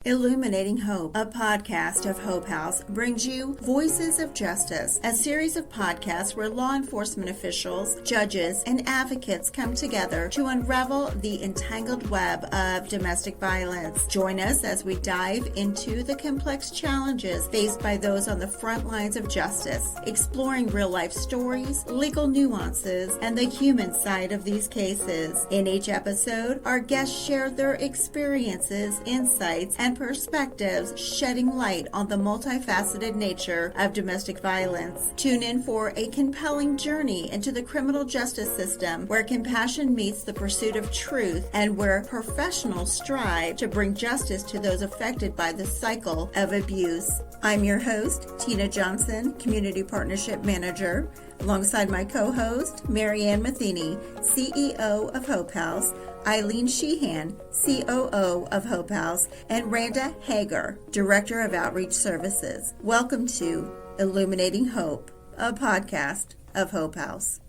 Illuminating Hope, a podcast of Hope House, brings you Voices of Justice, a series of podcasts where law enforcement officials, judges, and advocates come together to unravel the entangled web of domestic violence. Join us as we dive into the complex challenges faced by those on the front lines of justice, exploring real-life stories, legal nuances, and the human side of these cases. In each episode, our guests share their experiences, insights, and perspectives, shedding light on the multifaceted nature of domestic violence. Tune in for a compelling journey into the criminal justice system, where compassion meets the pursuit of truth and where professionals strive to bring justice to those affected by the cycle of abuse. I'm your host, Tina Johnson, Community Partnership Manager, alongside my co-host, Mary Ann Matheny, CEO of Hope House, Eileen Sheehan, COO of Hope House, and Randa Hager, Director of Outreach Services. Welcome to Illuminating Hope, a podcast of Hope House.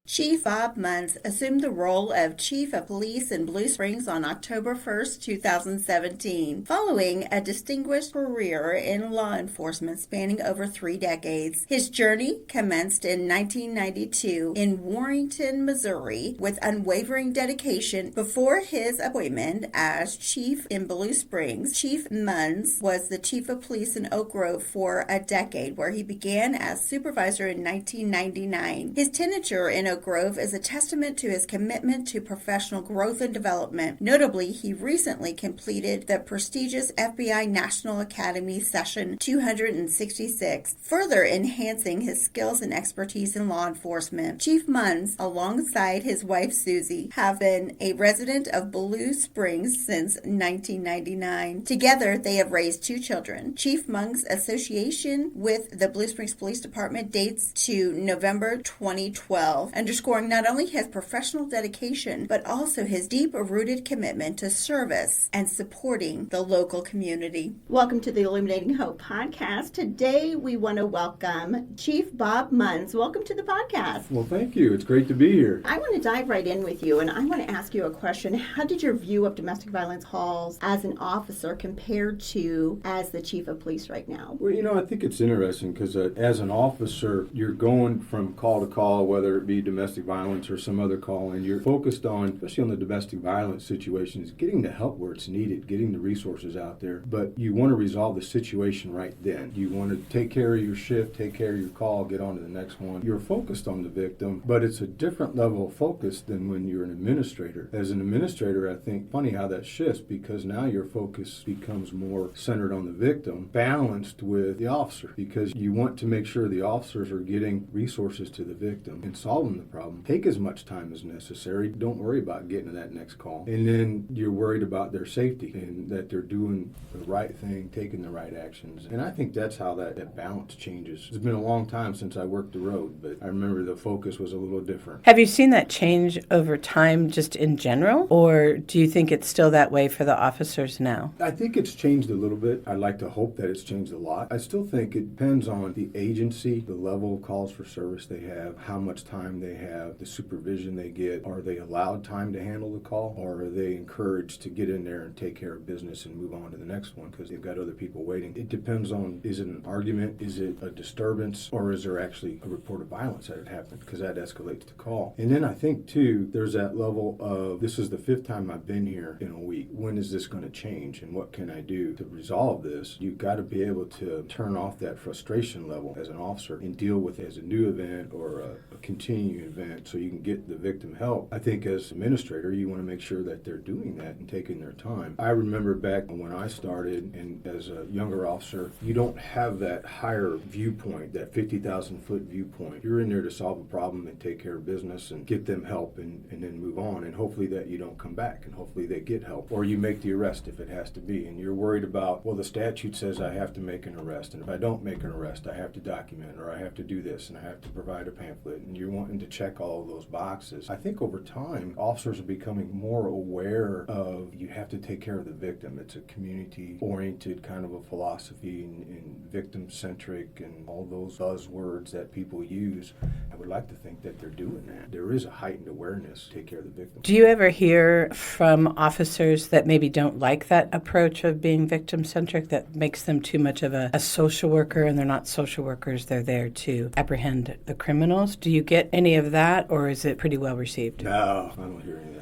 Chief Bob Muenz assumed the role of Chief of Police in Blue Springs on October 1st, 2017, following a distinguished career in law enforcement spanning over 3 decades. His journey commenced in 1992 in Warrenton, Missouri, with unwavering dedication. Before his appointment as Chief in Blue Springs, Chief Muenz was the Chief of Police in Oak Grove for a decade, where he began as supervisor in 1999. His tenure in Oak Grove is a testament to his commitment to professional growth and development. Notably, he recently completed the prestigious FBI National Academy Session 266, further enhancing his skills and expertise in law enforcement. Chief Muenz, alongside his wife Susie, have been a resident of Blue Springs since 1999. Together, they have raised 2 children. Chief Muenz's association with the Blue Springs Police Department dates to November 2012, underscoring not only his professional dedication, but also his deep-rooted commitment to service and supporting the local community. Welcome to the Illuminating Hope podcast. Today, we want to welcome Chief Bob Muenz. Welcome to the podcast. Well, thank you. It's great to be here. I want to dive right in with you, and I want to ask you a question. How did your view of domestic violence calls as an officer compared to as the Chief of Police right now? Well, I think it's interesting because as an officer, you're going from call to call, whether it be domestic violence or some other call, and you're focused on, especially on the domestic violence situations, getting the help where it's needed, getting the resources out there. But you want to resolve the situation right then. You want to take care of your shift, take care of your call, get on to the next one. You're focused on the victim, but it's a different level of focus than when you're an administrator. As an administrator, I think funny how that shifts, because now your focus becomes more centered on the victim, balanced with the officer, because you want to make sure the officers are getting resources to the victim and solving the problem. Take as much time as necessary. Don't worry about getting to that next call. And then you're worried about their safety and that they're doing the right thing, taking the right actions. And I think that's how that balance changes. It's been a long time since I worked the road, but I remember the focus was a little different. Have you seen that change over time just in general, or do you think it's still that way for the officers now? I think it's changed a little bit. I'd like to hope that it's changed a lot. I still think it depends on the agency, the level of calls for service they have, how much time they have, the supervision they get. Are they allowed time to handle the call, or are they encouraged to get in there and take care of business and move on to the next one because they've got other people waiting? It depends on, is it an argument, is it a disturbance, or is there actually a report of violence that had happened, because that escalates the call. And then I think too, there's that level of, this is the 5th time I've been here in a week. When is this going to change, and what can I do to resolve this? You've got to be able to turn off that frustration level as an officer and deal with it as a new event or a continuing event, so you can get the victim help. I think as administrator, you want to make sure that they're doing that and taking their time. I remember back when I started, and as a younger officer, you don't have that higher viewpoint, that 50,000 foot viewpoint. You're in there to solve a problem and take care of business and get them help and then move on, and hopefully that you don't come back, and hopefully they get help, or you make the arrest if it has to be, and you're worried about, well, the statute says I have to make an arrest, and if I don't make an arrest, I have to document, or I have to do this, and I have to provide a pamphlet, and you're wanting to check all of those boxes. I think over time, officers are becoming more aware of you have to take care of the victim. It's a community-oriented kind of a philosophy and victim-centric and all those buzzwords that people use. I would like to think that they're doing that. There is a heightened awareness to take care of the victim. Do you ever hear from officers that maybe don't like that approach of being victim-centric, that makes them too much of a social worker, and they're not social workers, they're there to apprehend the criminals? Do you get any of that, or is it pretty well received? No, I don't hear any of that.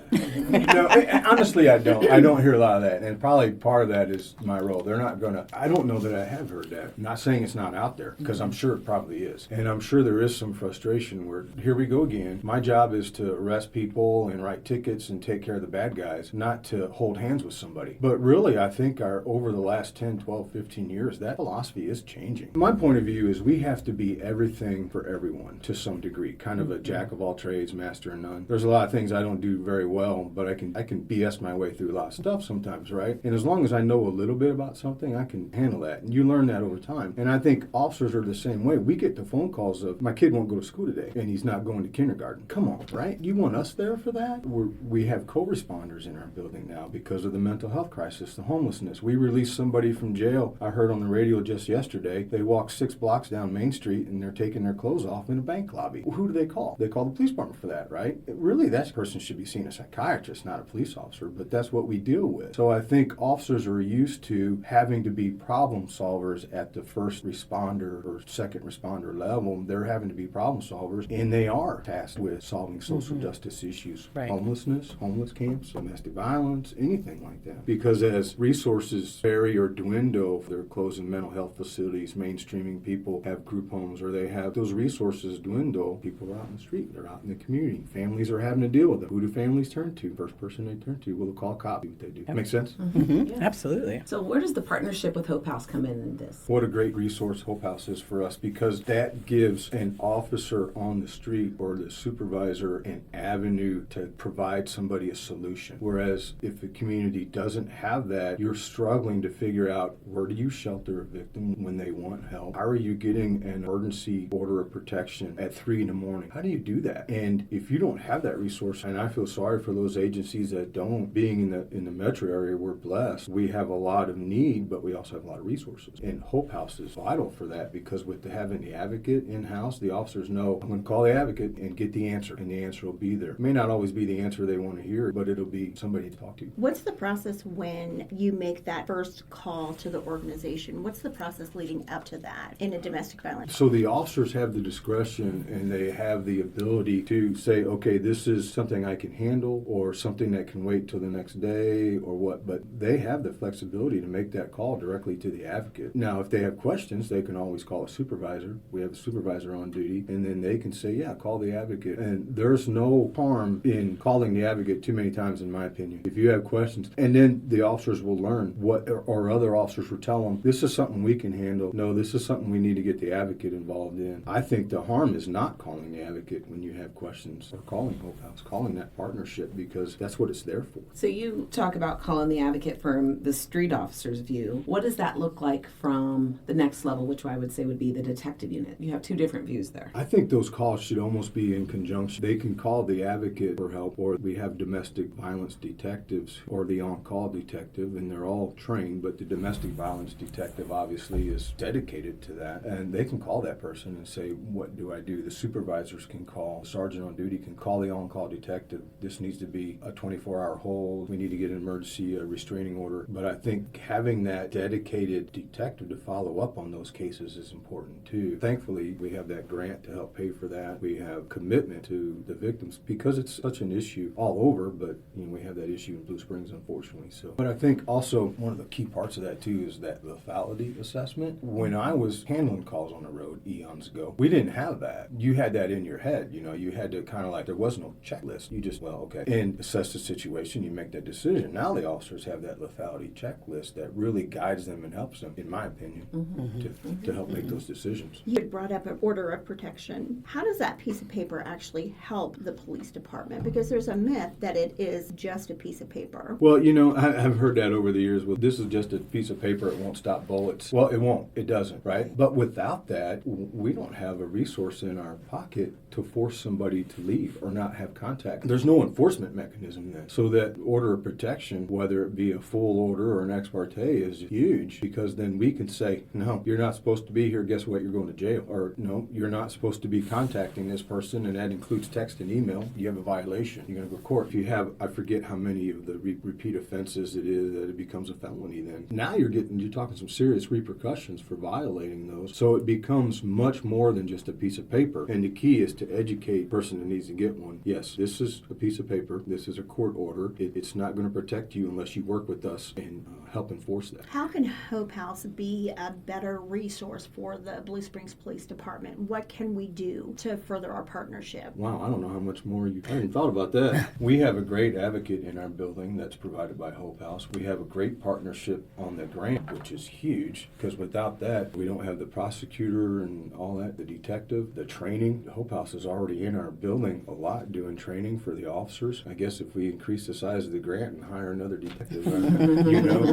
No, honestly, I don't. I don't hear a lot of that, and probably part of that is my role. They're not going to, I don't know that I have heard that. I'm not saying it's not out there, because I'm sure it probably is. And I'm sure there is some frustration where, here we go again. My job is to arrest people and write tickets and take care of the bad guys, not to hold hands with somebody. But really, I think over the last 10, 12, 15 years, that philosophy is changing. My point of view is we have to be everything for everyone to some degree, kind of a jack of all trades, master of none. There's a lot of things I don't do very well, but I can BS my way through a lot of stuff sometimes, right? And as long as I know a little bit about something, I can handle that. And you learn that over time. And I think officers are the same way. We get the phone calls of, my kid won't go to school today, and he's not going to kindergarten. Come on, right? You want us there for that? We have co-responders in our building now because of the mental health crisis, the homelessness. We released somebody from jail. I heard on the radio just yesterday, they walked 6 blocks down Main Street and they're taking their clothes off in a bank lobby. Well, who do they call? They call the police department for that, right? Really, that person should be seen a psychiatrist, not a police officer, but that's what we deal with. So I think officers are used to having to be problem solvers at the first responder or second responder level. They're having to be problem solvers, and they are tasked with solving social justice issues, right. Homelessness, homeless camps, domestic violence, anything like that. Because as resources vary or dwindle, they're closing mental health facilities, mainstreaming people have group homes, or they have those resources dwindle, people are out in the street, they're out in the community. Families are having to deal with it. Who do families turn to? First person they turn to, will call a cop, what they do. That makes sense? Mm-hmm. Yeah. Absolutely. So where does the partnership with Hope House come in this? What a great resource Hope House is for us, because that gives an officer on the street or the supervisor an avenue to provide somebody a solution. Whereas if the community doesn't have that, you're struggling to figure out, where do you shelter a victim when they want help? How are you getting an emergency order of protection at 3 in the morning? How do you do that? And if you don't have that resource, and I feel sorry for those agencies that don't, being in the metro area, we're blessed. We have a lot of need, but we also have a lot of resources. And Hope House is vital for that, because with having the advocate in-house, the officers know, I'm going to call the advocate and get the answer, and the answer will be there. It may not always be the answer they want to hear, but it'll be somebody to talk to. What's the process when you make that first call to the organization? What's the process leading up to that in a domestic violence? So the officers have the discretion, and they have the ability to say, okay, this is something I can handle, or something that can wait till the next day, or what. But they have the flexibility to make that call directly to the advocate. Now, if they have questions, they can always call a supervisor. We have a supervisor on duty, and then they can say, yeah, call the advocate. And there's no harm in calling the advocate too many times, in my opinion. If you have questions, and then the officers will learn what, or other officers will tell them, this is something we can handle. No, this is something we need to get the advocate involved in. I think the harm is not calling the advocate when you have questions, or calling Hope House, calling that partnership, because that's what it's there for. So you talk about calling the advocate from the street officer's view. What does that look like from the next level, which I would say would be the detective unit? You have two different views there. I think those calls should almost be in conjunction. They can call the advocate for help, or we have domestic violence detectives, or the on-call detective, and they're all trained, but the domestic violence detective obviously is dedicated to that, and they can call that person and say, what do I do? The supervisors can call, the sergeant on duty can call the on-call detective. This needs to be a 24-hour hold. We need to get an emergency restraining order. But I think having that dedicated detective to follow up on those cases is important too. Thankfully, we have that grant to help pay for that. We have commitment to the victims, because it's such an issue all over, but we have that issue in Blue Springs, unfortunately. So, but I think also one of the key parts of that too is that lethality assessment. When I was handling calls on the road eons ago, we didn't have that. You had that in your head. You had to kind of like, there was no checklist. You just, okay, and assess the situation, you make that decision. Now the officers have that lethality checklist that really guides them and helps them, in my opinion, to help make those decisions. You had brought up an order of protection. How does that piece of paper actually help the police department? Because there's a myth that it is just a piece of paper. Well, I've heard that over the years. Well, this is just a piece of paper. It won't stop bullets. Well, it won't. It doesn't, right? But without that, we don't have a resource in our pocket to force somebody to leave or not have contact. There's no enforcement mechanism then. So that order of protection, whether it be a full order or an ex parte, is huge, because then we can say, no, you're not supposed to be here. Guess what? You're going to jail. Or no, you're not supposed to be contacting this person, and that includes text and email. You have a violation. You're going to go to court. If you have, I forget how many of the repeat offenses it is that it becomes a felony then. Now you're talking some serious repercussions for violating those. So it becomes much more than just a piece of paper. And the key is to educate the person that needs to get one. Yes, this is a piece of paper. This is a court order. It's not going to protect you unless you work with us and help enforce that. How can Hope House be a better resource for the Blue Springs Police Department? What can we do to further our partnership? Wow, I don't know how much more I hadn't thought about that. We have a great advocate in our building that's provided by Hope House. We have a great partnership on the grant, which is huge, because without that, we don't have the prosecutor and all that, the detective, the training. The Hope House is already in our building a lot doing training for the officers. I guess if we increase the size of the grant and hire another detective,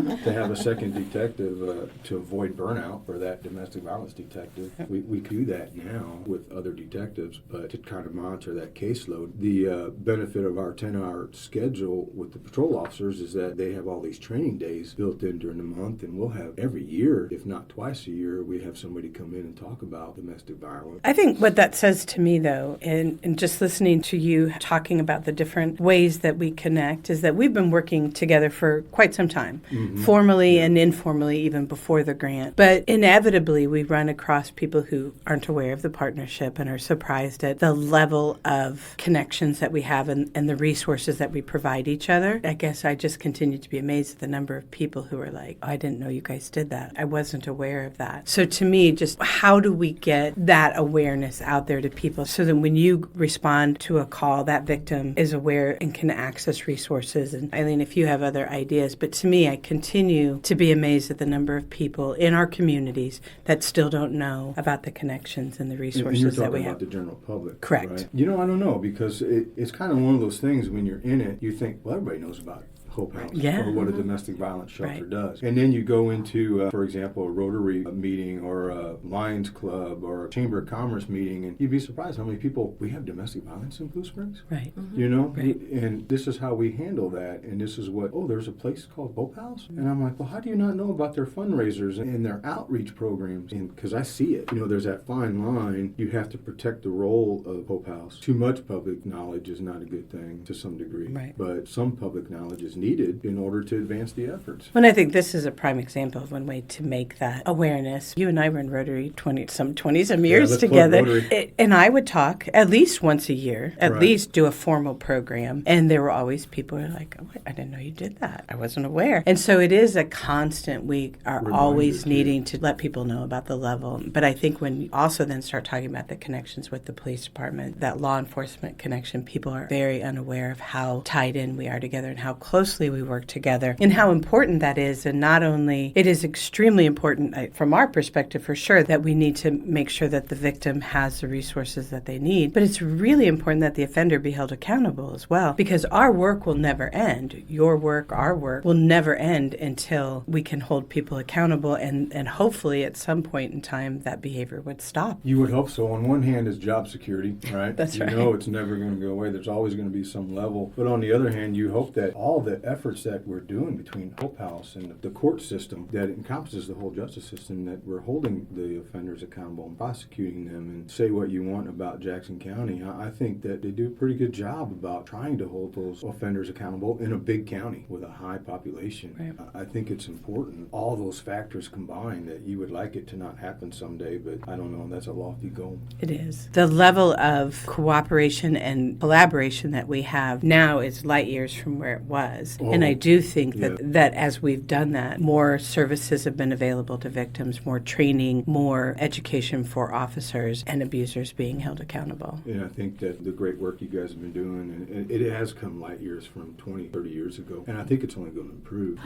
to have a second detective to avoid burnout for that domestic violence detective, we do that now with other detectives, but to kind of monitor that caseload. The benefit of our 10-hour schedule with the patrol officers is that they have all these training days built in during the month, and we'll have every year, if not twice a year, we have somebody come in and talk about domestic violence. I think what that says to me, though, and just listening to you talking about the different ways that we connect, is that we've been working together for quite some time, formally and informally, even before the grant. But inevitably, we run across people who aren't aware of the partnership and are surprised at the level of connections that we have and the resources that we provide each other. I guess I just continue to be amazed at the number of people who are like, oh, I didn't know you guys did that. I wasn't aware of that. So to me, just how do we get that awareness out there to people so that when you respond to a call, that victim is aware and can access resources? And Eileen, if you have other ideas, but to me, I continue to be amazed at the number of people in our communities that still don't know about the connections and the resources that we have. You're talking about the general public. Correct. Right? I don't know, because it's kind of one of those things when you're in it, you think, well, everybody knows about it. Hope House, or what a domestic violence shelter does. And then you go into, for example, a Rotary meeting or a Lions Club or a Chamber of Commerce meeting, and you'd be surprised how many people, we have domestic violence in Blue Springs? Right. Right. And this is how we handle that, and this is what, there's a place called Hope House? And I'm like, well, how do you not know about their fundraisers and their outreach programs? And because I see it, there's that fine line. You have to protect the role of Hope House. Too much public knowledge is not a good thing to some degree, but some public knowledge is needed in order to advance the efforts. And I think this is a prime example of one way to make that awareness. You and I were in Rotary 20-some years together. And I would talk at least once a year, at least do a formal program. And there were always people who were like, oh, I didn't know you did that. I wasn't aware. And so it is a constant, we are always needing to let people know about the level. But I think when you also then start talking about the connections with the police department, that law enforcement connection, people are very unaware of how tied in we are together and how closely we work together and how important that is. And not only, it is extremely important from our perspective for sure that we need to make sure that the victim has the resources that they need, but it's really important that the offender be held accountable as well, because our work will never end. Your work, our work will never end until we can hold people accountable, and hopefully at some point in time that behavior would stop. You would hope so. On one hand is job security, right? That's right. It's never going to go away. There's always going to be some level. But on the other hand, you hope that all the efforts that we're doing between Hope House and the court system that encompasses the whole justice system, that we're holding the offenders accountable and prosecuting them. And say what you want about Jackson County, I think that they do a pretty good job about trying to hold those offenders accountable in a big county with a high population. Right. I think it's important. All those factors combined, that you would like it to not happen someday, but I don't know, that's a lofty goal. It is. The level of cooperation and collaboration that we have now is light years from where it was. And I do think that as we've done that, more services have been available to victims, more training, more education for officers, and abusers being held accountable. Yeah, I think that the great work you guys have been doing, and it has come light years from 20, 30 years ago, and I think it's only going to improve.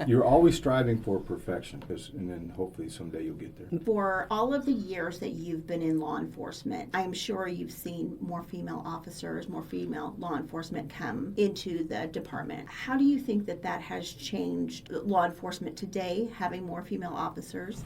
You're always striving for perfection, and then hopefully someday you'll get there. For all of the years that you've been in law enforcement, I am sure you've seen more female officers, more female law enforcement come into the department. How do you think that has changed law enforcement today, having more female officers?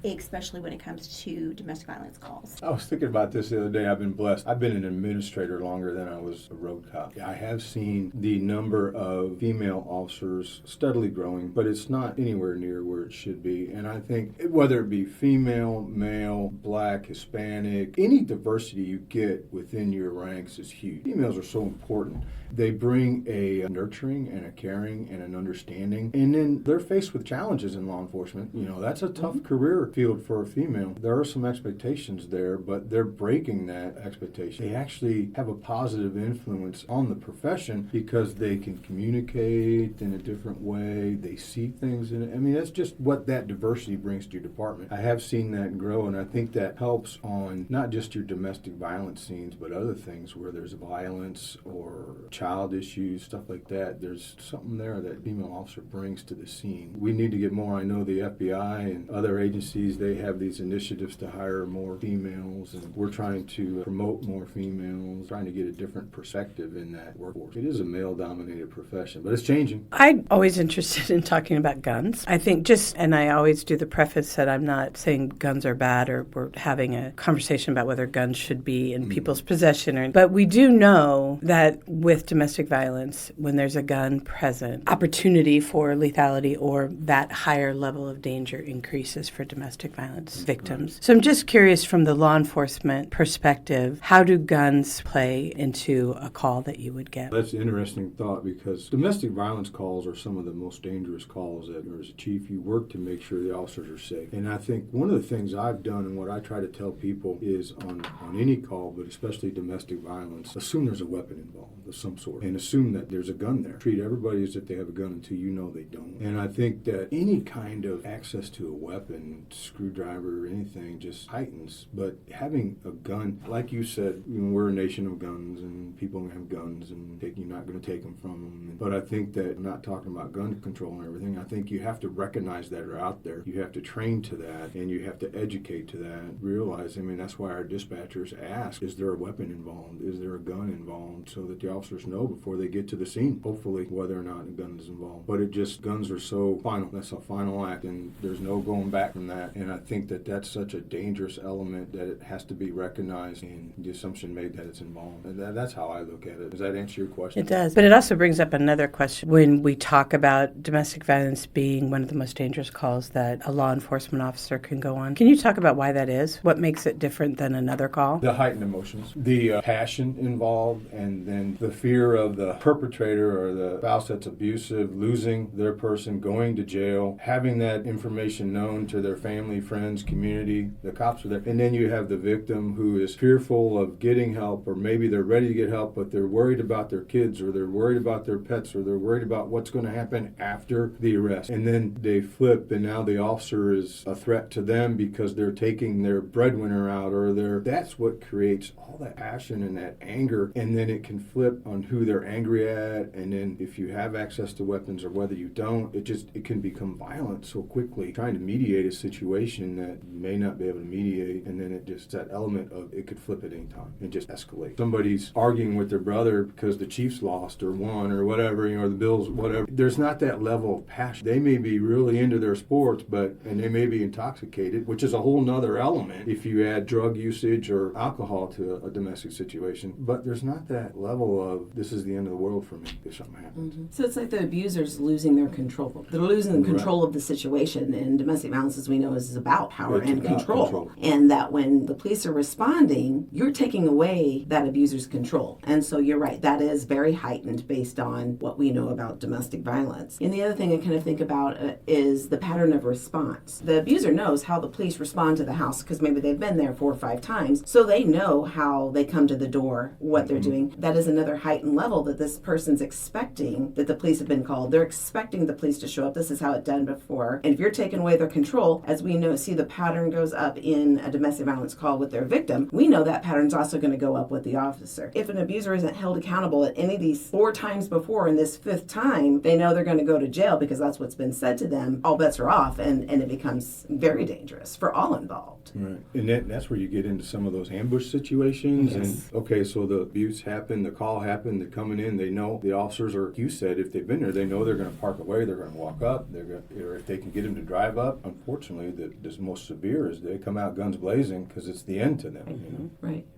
especially when it comes to domestic violence calls? I was thinking about this the other day. I've been blessed. I've been an administrator longer than I was a road cop. I have seen the number of female officers steadily growing, but it's not anywhere near where it should be. And I think whether it be female, male, black, Hispanic, any diversity you get within your ranks is huge. Females are so important. They bring a nurturing and a caring and an understanding. And then they're faced with challenges in law enforcement. You know, that's a tough career field for a female. There are some expectations there, but they're breaking that expectation. They actually have a positive influence on the profession because they can communicate in a different way. They see things in it. I mean, that's just what that diversity brings to your department. I have seen that grow, and I think that helps on not just your domestic violence scenes, but other things where there's violence or child issues, stuff like that. There's something there that female officer brings to the scene. We need to get more. I know the FBI and other agencies, they have these initiatives to hire more females, and we're trying to promote more females, trying to get a different perspective in that workforce. It is a male-dominated profession, but it's changing. I'm always interested in talking about guns. I think and I always do the preface that I'm not saying guns are bad or we're having a conversation about whether guns should be in people's possession. But we do know that with domestic violence, when there's a gun present, opportunity for lethality or that higher level of danger increases for domestic violence victims. Right. So I'm just curious from the law enforcement perspective, how do guns play into a call that you would get? That's an interesting thought because domestic violence calls are some of the most dangerous calls that, as a chief, you work to make sure the officers are safe. And I think one of the things I've done and what I try to tell people is on any call, but especially domestic violence, assume there's a weapon involved of some sort and assume that there's a gun there. Treat everybody as if they have a gun until you know they don't. And I think that any kind of access to a weapon, screwdriver, anything, just heightens. But having a gun, like you said, we're a nation of guns and people have guns and you're not going to take them from them. But I think that I'm not talking about gun control and everything. I think you have to recognize that are out there. You have to train to that and you have to educate to that. Realize, that's why our dispatchers ask, is there a weapon involved? Is there a gun involved? So that the officers know before they get to the scene, hopefully, whether or not a gun is involved. But guns are so final. That's a final act and there's no going back from that. And I think that that's such a dangerous element that it has to be recognized and the assumption made that it's involved. And that's how I look at it. Does that answer your question? It does. But it also brings up another question. When we talk about domestic violence being one of the most dangerous calls that a law enforcement officer can go on, can you talk about why that is? What makes it different than another call? The heightened emotions, the passion involved, and then the fear of the perpetrator or the spouse that's abusive, losing their person, going to jail, having that information known to their family, friends, community. The cops are there. And then you have the victim who is fearful of getting help, or maybe they're ready to get help, but they're worried about their kids, or they're worried about their pets, or they're worried about what's going to happen after the arrest. And then they flip, and now the officer is a threat to them because they're taking their breadwinner out, or that's what creates all that passion and that anger. And then it can flip on who they're angry at. And then if you have access to weapons or whether you don't, it can become violent so quickly. Trying to mediate a situation that you may not be able to mediate, and then that element of it could flip at any time and just escalate. Somebody's arguing with their brother because the Chiefs lost or won or whatever, or the Bills, whatever. There's not that level of passion. They may be really into their sports, and they may be intoxicated, which is a whole nother element if you add drug usage or alcohol to a domestic situation. But there's not that level of, this is the end of the world for me if something happens. Mm-hmm. So it's like the abusers losing their control. They're losing control of the situation, and domestic violence, as we know, is about power and control. And that when the police are responding, you're taking away that abuser's control. And so you're right, that is very heightened based on what we know about domestic violence. And the other thing I kind of think about is the pattern of response. The abuser knows how the police respond to the house because maybe they've been there 4 or 5 times, so they know how they come to the door, what they're doing. That is another heightened level that this person's expecting that the police have been called. They're expecting the police to show up. This is how it's done before. And if you're taking away their control, as we know, see the pattern goes up in a domestic violence call with their victim, we know that pattern's also going to go up with the officer. If an abuser isn't held accountable at any of these 4 times before, and this 5th time, they know they're going to go to jail because that's what's been said to them, all bets are off, and it becomes very dangerous for all involved. Right. And that's where you get into some of those ambush situations. Yes. And okay, so the abuse happened, the call all happened. They're coming in. They know the officers, or you said, if they've been there, they know they're going to park away. They're going to walk up. Or if they can get them to drive up. Unfortunately, the most severe is they come out guns blazing because it's the end to them. You know?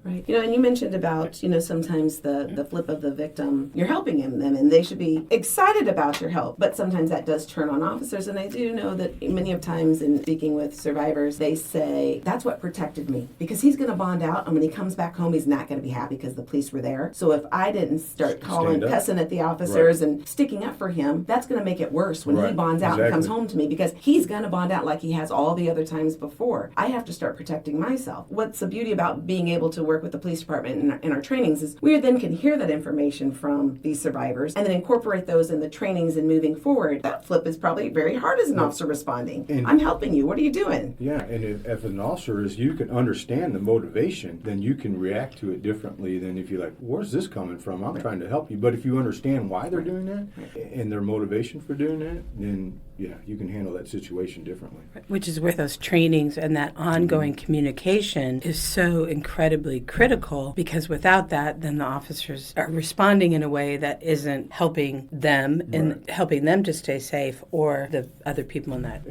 Right. And you mentioned about, sometimes the flip of the victim, you're helping them, and they should be excited about your help. But sometimes that does turn on officers, and I do know that many of times in speaking with survivors, they say, that's what protected me, because he's going to bond out, and when he comes back home, he's not going to be happy because the police were there. So if I didn't start calling, cussing at the officers and sticking up for him, that's going to make it worse when he bonds out and comes home to me, because he's going to bond out like he has all the other times before. I have to start protecting myself. What's the beauty about being able to work with the police department in our trainings is we then can hear that information from these survivors and then incorporate those in the trainings and moving forward. That flip is probably very hard as an officer responding. And I'm helping you. What are you doing? Yeah, and if an officer is, you can understand the motivation, then you can react to it differently than if you're like, where's this coming from? I'm trying to help you. But if you understand why they're doing that and their motivation for doing that, then yeah, you can handle that situation differently. Which is where those trainings and that ongoing communication is so incredibly critical, because without that, then the officers are responding in a way that isn't helping them and helping them to stay safe or the other people in that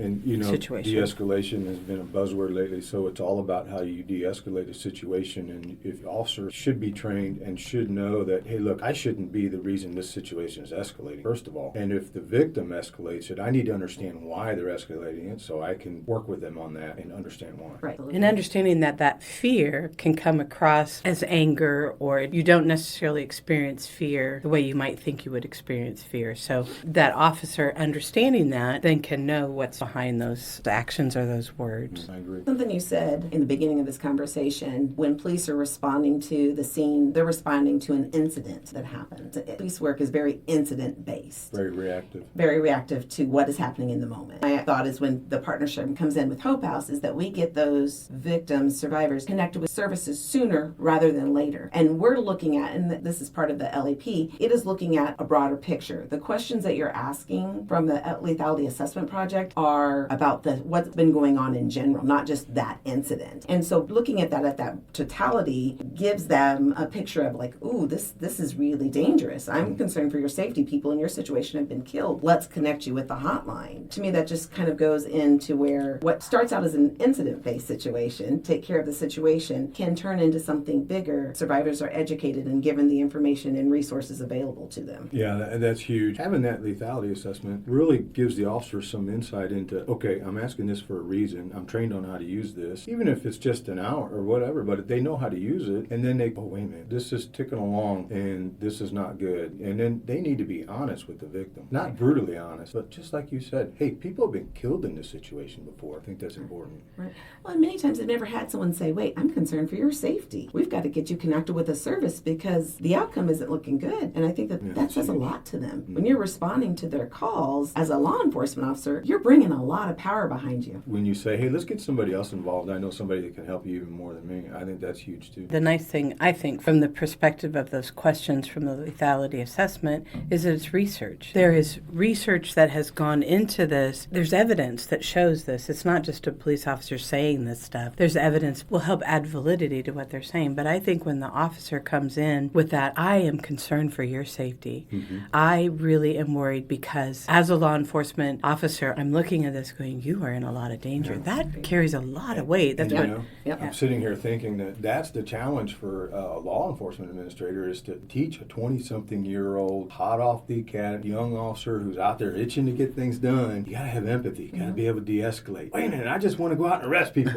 situation. De-escalation has been a buzzword lately, so it's all about how you de-escalate a situation. And if officers should be trained and should know that, hey, look, I shouldn't be the reason this situation is escalating, first of all. And if the victim escalates it, I need to understand why they're escalating it so I can work with them on that and understand why. Right. And understanding that fear can come across as anger, or you don't necessarily experience fear the way you might think you would experience fear. So that officer understanding that then can know what's behind those actions or those words. I agree. Something you said in the beginning of this conversation, when police are responding to the scene, they're responding to an incident that happened. Police work is very incident-based. Very reactive. Very reactive to what is happening in the moment. My thought is when the partnership comes in with Hope House is that we get those victims, survivors, connected with services sooner rather than later. And we're looking at, and this is part of the LAP, it is looking at a broader picture. The questions that you're asking from the lethality assessment project are about what's been going on in general, not just that incident. And so looking at that totality gives them a picture of like, ooh, this is really dangerous. I'm concerned for your safety. People in your situation have been killed. Let's connect you with the hotline. To me, that just kind of goes into where what starts out as an incident-based situation, take care of the situation, can turn into something bigger. Survivors are educated and given the information and resources available to them. Yeah, that's huge. Having that lethality assessment really gives the officer some insight into, okay, I'm asking this for a reason. I'm trained on how to use this, even if it's just an hour or whatever, but they know how to use it. And then they go, wait a minute, this is ticking along and this is not good. And then they need to be honest with the victim. Not brutally honest, but just like you said, hey, people have been killed in this situation before. I think that's important. Right. Well, and many times I've never had someone say, wait, I'm concerned for your safety. We've got to get you connected with a service because the outcome isn't looking good. And I think that says a lot to them. When you're responding to their calls as a law enforcement officer, you're bringing a lot of power behind you. When you say, hey, let's get somebody else involved, I know somebody that can help you even more than me, I think that's huge too. The nice thing, I think, from the perspective of those questions from the lethality assessment is that it's research. There is research that has gone into this. There's evidence that shows this. It's not just a police officer saying this stuff. There's evidence will help add validity to what they're saying. But I think when the officer comes in with that, I am concerned for your safety. I really am worried because as a law enforcement officer, I'm looking at this going, you are in a lot of danger. That carries a lot of weight. That's what. I'm sitting here thinking that that's the challenge for a law enforcement administrator is to teach a 20-something-year-old, hot off the academy, young officer who's out there itching to get things done. You got to have empathy. You got to be able to de-escalate. Wait a minute, I just want to go out and arrest people.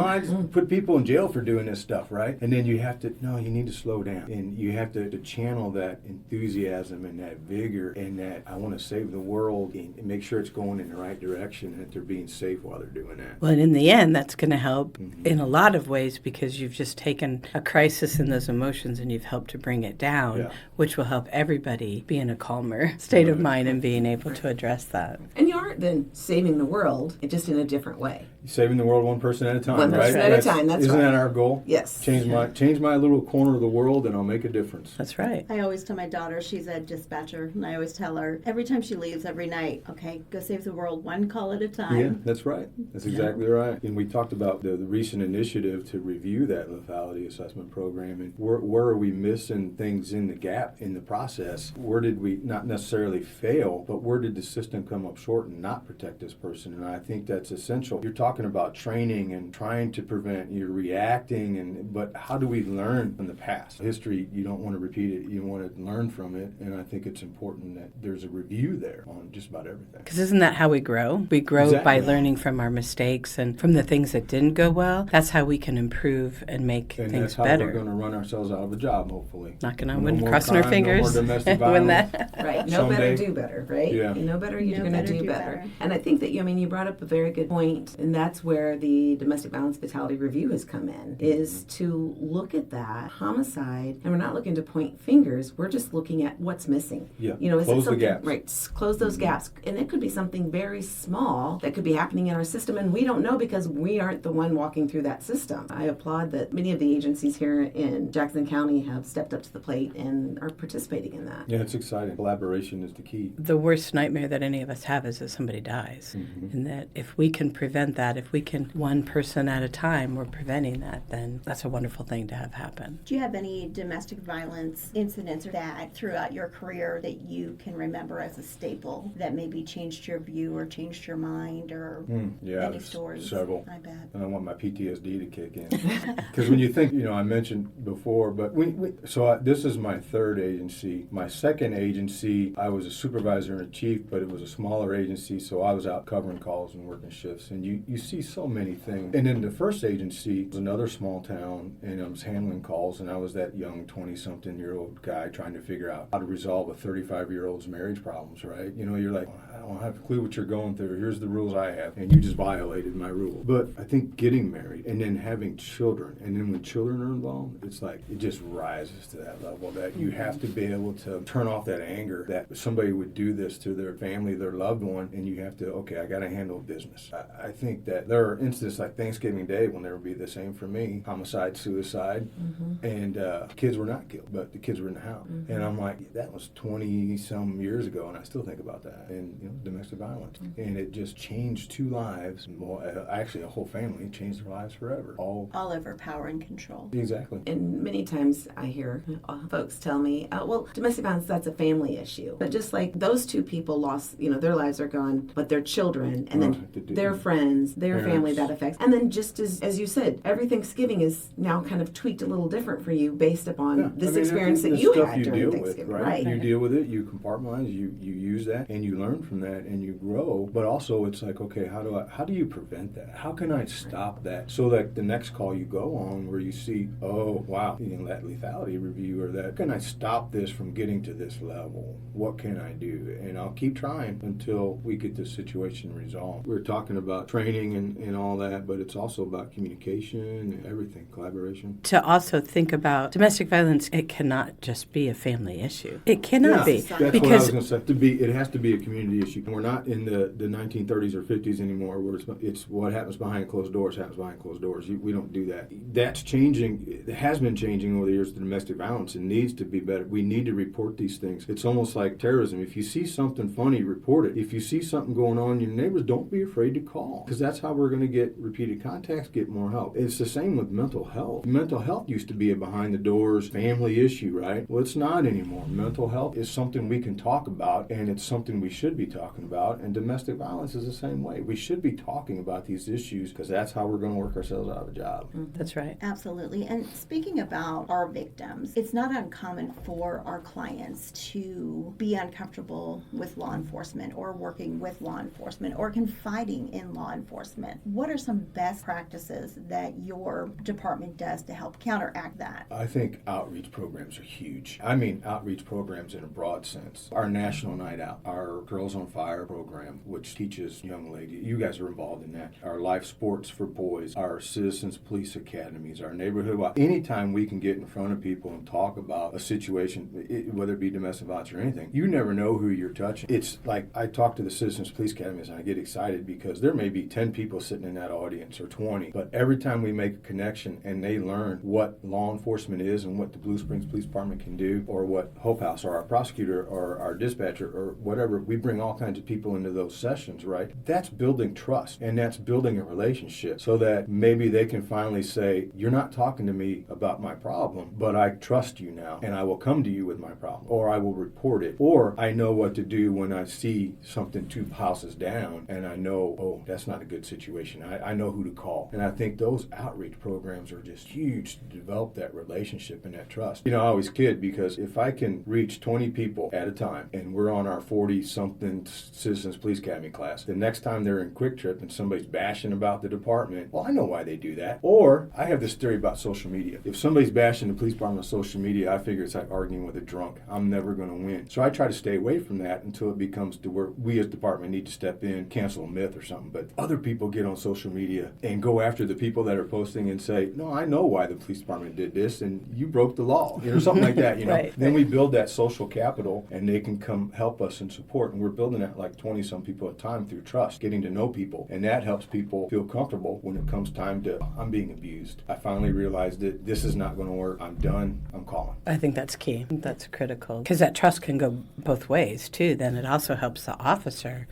I just put people in jail for doing this stuff, right? And then you have to, you need to slow down. And you have to channel that enthusiasm and that vigor and that I want to save the world and make sure it's going in the right direction and that they're being safe while they're doing that. Well, and in the end, that's going to help in a lot of ways because you've just taken a crisis in those emotions and you've helped to bring it down, which will help everybody be in a calmer state of mind and being able to address that. that. And you are then saving the world, just in a different way. Saving the world one person at a time, One right? person at a time, that's Isn't right. that our goal? Yes. Change my little corner of the world, and I'll make a difference. That's right. I always tell my daughter, she's a dispatcher, and I always tell her every time she leaves every night, okay, go save the world one call at a time. Yeah, that's right. That's exactly right. And we talked about the recent initiative to review that lethality assessment program, and where are we missing things in the gap in the process? Where did we not necessarily fail, but where did the system come up short and not protect this person? And I think that's essential. You're talking about training and trying to prevent, you're reacting, but how do we learn from the past? History, you don't want to repeat it, you want to learn from it, and I think it's important that there's a review there on just about everything. Because isn't that how we grow? We grow Exactly. by learning from our mistakes and from the things that didn't go well. That's how we can improve and make And things that's how better. we're going to run ourselves out of a job, hopefully. Knocking No on wood, more crossing our crime, fingers. No more domestic when violence. that Right. Know better, Someday. do better, right? Yeah. You know better, you're Know going to better, do do better. better. And I think that, you brought up a very good point, and that's where the domestic violence fatality review has come in, is to look at that homicide, and we're not looking to point fingers, we're just looking at what's missing. Yeah. Is Close it the something, gaps. right, close those gaps. And it could be something very small that could be happening in our system, and we don't know because we aren't the one walking through that system. I applaud that many of the agencies here in Jackson County have stepped up to the plate and are participating in that. Yeah, it's exciting. Collaboration is the key. the worst nightmare that any of us have is that somebody dies. And that if we can prevent that, if we can, one person at a time, we're preventing that, then that's a wonderful thing to have happen. Do you have any domestic violence incidents that throughout your career that you can remember as a staple that maybe changed your view or changed your mind or Yeah, any there's stories? several. I bet. And I want my PTSD to kick in. Because when you think, I mentioned before, but this is my third agency. My second agency, I was a supervisor and a chief, but it was a smaller agency, so I was out covering calls and working shifts. And you see so many things. And then the first agency was another small town, and I was handling calls, and I was that young 20-something-year-old guy trying to figure out how to resolve a 35-year-old's marriage problems, right? You're like, I don't have a clue what you're going through. Here's the rules I have. And you just violated my rule. But I think getting married and then having children, and then when children are involved, it's like it just rises to that level that you have to be able to turn off that anger that somebody would do this to their family, their loved one, and you have to, okay, I got to handle business. I think that there are instances like Thanksgiving Day will never be the same for me. Homicide, suicide, and kids were not killed, but the kids were in the house. And I'm like, that was 20-some years ago, and I still think about that. And, domestic violence. And it just changed two lives, actually a whole family, changed their lives forever. All over power and control. Exactly. And many times I hear folks tell me, well, domestic violence, that's a family issue. But just like those two people lost, their lives are gone, but their children, and then their friends, their family that affects. And then just as you said, every Thanksgiving is now kind of tweaked a little different for you based upon this experience that you had during Thanksgiving. Right? You deal with it, you compartmentalize, you use that, and you learn from that, and you grow. But also it's like, okay, how do you prevent that? How can I stop that? So that the next call you go on where you see, oh, wow, that lethality review or that, can I stop this from getting to this level? What can I do? And I'll keep trying until we get this situation resolved. We're talking about training and all that, but it's also about communication and everything, collaboration. To also think about domestic violence, it cannot just be a family issue. It cannot be. That's what I was going to say. It has to be a community issue. We're not in the 1930s or 50s anymore where it's what happens behind closed doors happens behind closed doors. We don't do that. That's changing. It has been changing over the years, the domestic violence. It needs to be better. We need to report these things. It's almost like terrorism. If you see something funny, report it. If you see something going on in your neighbors, don't be afraid to call, because that's how we're going to get repeated contacts, get more help. It's the same with mental health. Mental health used to be a behind the doors family issue, right? Well, it's not anymore. Mental health is something we can talk about, and it's something we should be talking about, and domestic violence is the same way. We should be talking about these issues because that's how we're going to work ourselves out of a job. That's right. Absolutely. And speaking about our victims, it's not uncommon for our clients to be uncomfortable with law enforcement or working with law enforcement or confiding in law enforcement. What are some best practices that your department does to help counteract that? I think outreach programs are huge. I mean outreach programs in a broad sense. Our National Night Out, our Girls on Fire program, which teaches young ladies, you guys are involved in that, our Life Sports for Boys, our Citizens Police Academies, our Neighborhood Watch. Anytime we can get in front of people and talk about a situation, whether it be domestic violence or anything, you never know who you're touching. It's like I talk to the Citizens Police Academies and I get excited because there may be 10 people sitting in that audience or 20, but every time we make a connection and they learn what law enforcement is and what the Blue Springs Police Department can do, or what Hope House or our prosecutor or our dispatcher or whatever, we bring all kinds of people into those sessions, right? That's building trust and that's building a relationship so that maybe they can finally say, you're not talking to me about my problem, but I trust you now and I will come to you with my problem, or I will report it, or I know what to do when I see something 2 houses down and I know, oh, that's not a good situation. I know who to call. And I think those outreach programs are just huge to develop that relationship and that trust. You know, I always kid because if I can reach 20 people at a time and we're on our 40-something Citizens Police Academy class, the next time they're in Quick Trip and somebody's bashing about the department, well, I know why they do that. Or I have this theory about social media. If somebody's bashing the police department on social media, I figure it's like arguing with a drunk. I'm never going to win. So I try to stay away from that until it becomes to where we as department need to step in, cancel a myth or something. But other people get on social media and go after the people that are posting and say, no, I know why the police department did this and you broke the law, you know, something like that, you know. Right. Then we build that social capital and they can come help us and support. And we're building that like 20-some people at a time through trust, getting to know people. And that helps people feel comfortable when it comes time to, I'm being abused. I finally realized that this is not going to work. I'm done. I'm calling. I think that's key. That's critical. Because that trust can go both ways, too. Then it also helps the officer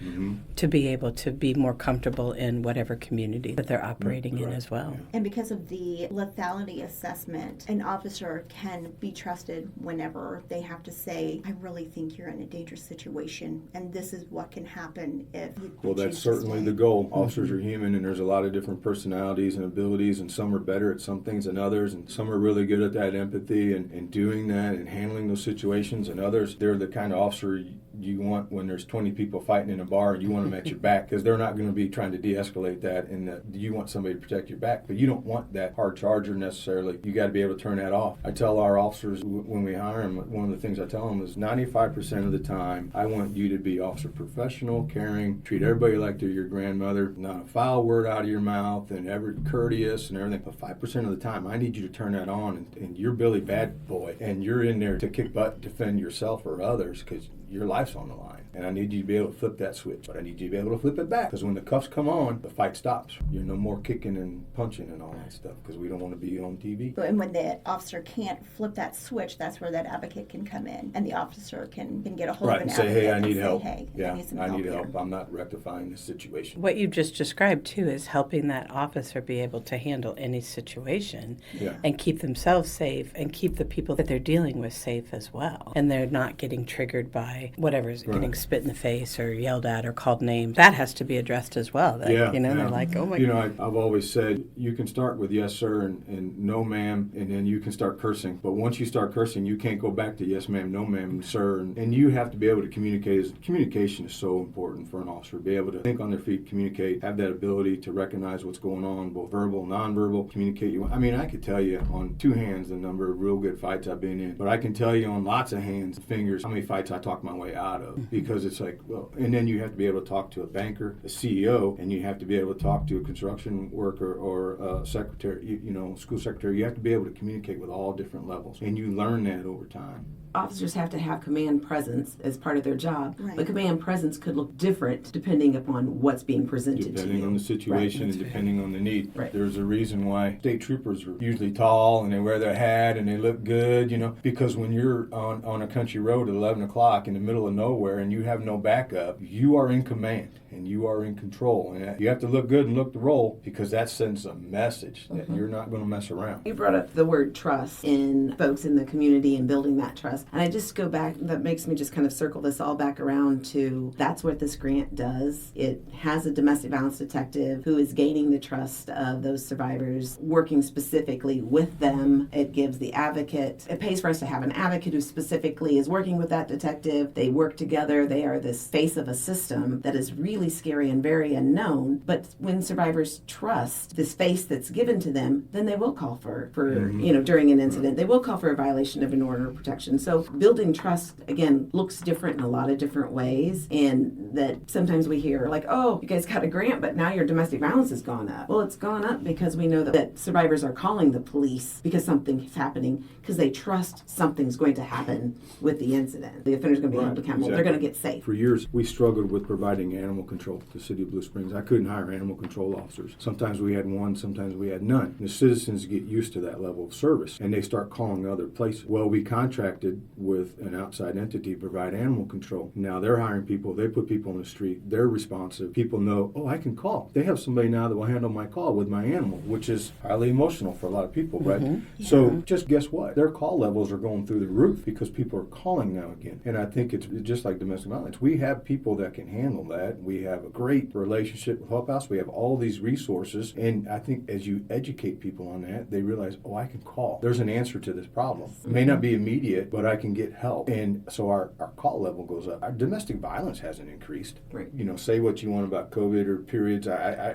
to be able to be more comfortable in whatever community that they're operating in as well. And because of the lethality assessment, an officer can be trusted whenever they have to say, I really think you're in a dangerous situation, and this is what can happen if you Well, that's choose to certainly stay. the goal. Officers are human, and there's a lot of different personalities and abilities, and some are better at some things than others, and some are really good at that empathy and doing that and handling those situations, and others, they're the kind of officer you want when there's 20 people fighting in a bar and you want them at your back, because they're not going to be trying to de-escalate that, and that you want somebody to protect your back, but you don't want that hard charger necessarily. You got to be able to turn that off. I tell our officers when we hire them, one of the things I tell them is 95% of the time, I want you to be officer professional, caring, treat everybody like they're your grandmother, not a foul word out of your mouth, and ever courteous and everything. But 5% of the time, I need you to turn that on, and you're Billy Bad Boy, and you're in there to kick butt, defend yourself or others, because your life's on the line. And I need you to be able to flip that switch. But I need you to be able to flip it back. Because when the cuffs come on, the fight stops. You're no more kicking and punching and all that stuff. Because we don't want to be on TV. And when the officer can't flip that switch, that's where that advocate can come in. And the officer can get a hold of Right, an and say, advocate hey, I need say, help. hey, Yeah, I need some I help need here. help. I'm not rectifying this situation. What you just described, too, is helping that officer be able to handle any situation and keep themselves safe and keep the people that they're dealing with safe as well. And they're not getting triggered by whatever's getting spit in the face or yelled at or called names. That has to be addressed as well. That, they're like, oh my God. I've always said you can start with yes, sir, and no, ma'am, and then you can start cursing. But once you start cursing, you can't go back to yes, ma'am, no, ma'am, sir. And you have to be able to communicate. Communication is so important for an officer. Be able to think on their feet, communicate, have that ability to recognize what's going on, both verbal, nonverbal, communicate. I mean, I could tell you on 2 hands the number of real good fights I've been in. But I can tell you on lots of hands, fingers, how many fights I talked my way out of. Because it's like, well, and then you have to be able to talk to a banker, a CEO, and you have to be able to talk to a construction worker or a secretary, school secretary. You have to be able to communicate with all different levels, and you learn that over time. Officers have to have command presence as part of their job, Right. but command presence could look different depending upon what's being presented to you. Depending on the situation and depending on the need. Right. There's a reason why state troopers are usually tall and they wear their hat and they look good, because when you're on a country road at 11 o'clock in the middle of nowhere and you have no backup, you are in command and you are in control. And you have to look good and look the role, because that sends a message that you're not going to mess around. You brought up the word trust in folks in the community and building that trust. And I just go back, that makes me just kind of circle this all back around to that's what this grant does. It has a domestic violence detective who is gaining the trust of those survivors, working specifically with them. It gives the advocate, it pays for us to have an advocate who specifically is working with that detective. They work together. They are this face of a system that is really scary and very unknown. But when survivors trust this face that's given to them, then they will call for during an incident, they will call for a violation of an order of protection. So So building trust, again, looks different in a lot of different ways. And that sometimes we hear like, oh, you guys got a grant, but now your domestic violence has gone up. Well, it's gone up because we know that survivors are calling the police because something's happening, because they trust something's going to happen with the incident. The offender's going to be held accountable. Exactly. They're going to get safe. For years, we struggled with providing animal control to the city of Blue Springs. I couldn't hire animal control officers. Sometimes we had one, sometimes we had none. The citizens get used to that level of service, and they start calling other places. Well, we contracted with an outside entity to provide animal control. Now they're hiring people. They put people on the street. They're responsive. People know, oh, I can call. They have somebody now that will handle my call with my animal, which is highly emotional for a lot of people, right? Yeah. So just guess what? Their call levels are going through the roof because people are calling now again. And I think it's just like domestic violence. We have people that can handle that. We have a great relationship with Hope House. We have all these resources. And I think as you educate people on that, they realize, oh, I can call. There's an answer to this problem. It may not be immediate, but I can get help. And so our call level goes up. Our domestic violence hasn't increased. Right. You know, say what you want about COVID or periods. I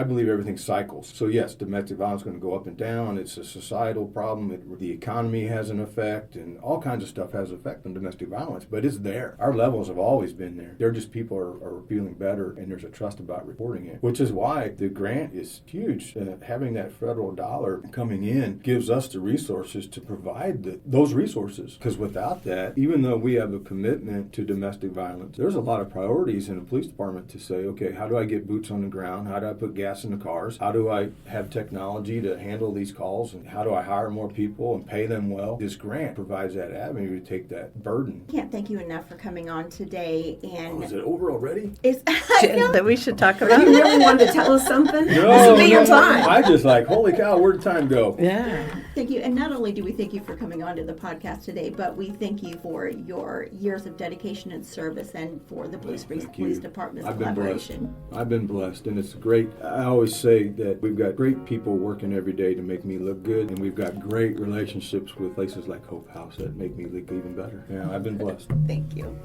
believe everything cycles. So yes, domestic violence is going to go up and down. It's a societal problem. The economy has an effect, and all kinds of stuff has an effect on domestic violence. But it's there. Our levels have always been there. They're just people are feeling better, and there's a trust about reporting it, which is why the grant is huge. Having that federal dollar coming in gives us the resources to provide those resources. Because without that, even though we have a commitment to domestic violence, there's a lot of priorities in the police department to say, okay, how do I get boots on the ground? How do I put gas in the cars? How do I have technology to handle these calls? And how do I hire more people and pay them well? This grant provides that avenue to take that burden. Can't thank you enough for coming on today. And is it over already? That we should talk about. You really wanted to tell us something? No, this will be your time. I just like, holy cow, where'd time go? Yeah. Thank you. And not only do we thank you for coming on to the podcast today, but we thank you for your years of dedication and service and for the Blue Springs Police Department's collaboration. I've been blessed, and it's great. I always say that we've got great people working every day to make me look good, and we've got great relationships with places like Hope House that make me look even better. Yeah, I've been blessed. Thank you.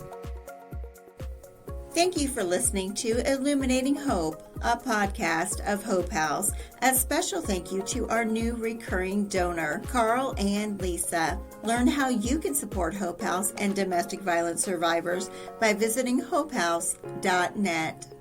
Thank you for listening to Illuminating Hope, a podcast of Hope House. A special thank you to our new recurring donor, Carl and Lisa. Learn how you can support Hope House and domestic violence survivors by visiting hopehouse.net.